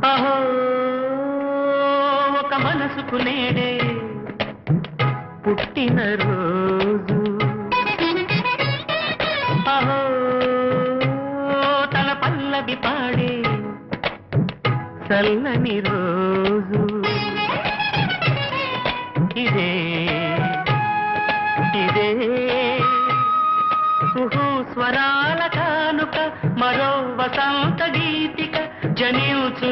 అహో ఒక మనసుకు నేడే పుట్టిన రోజు, అహో తన పల్లవి పాడే చల్లని రోజు, ఇదే ఇదే స్వరాల కానుక, మరో వసంత గీతిక జనించు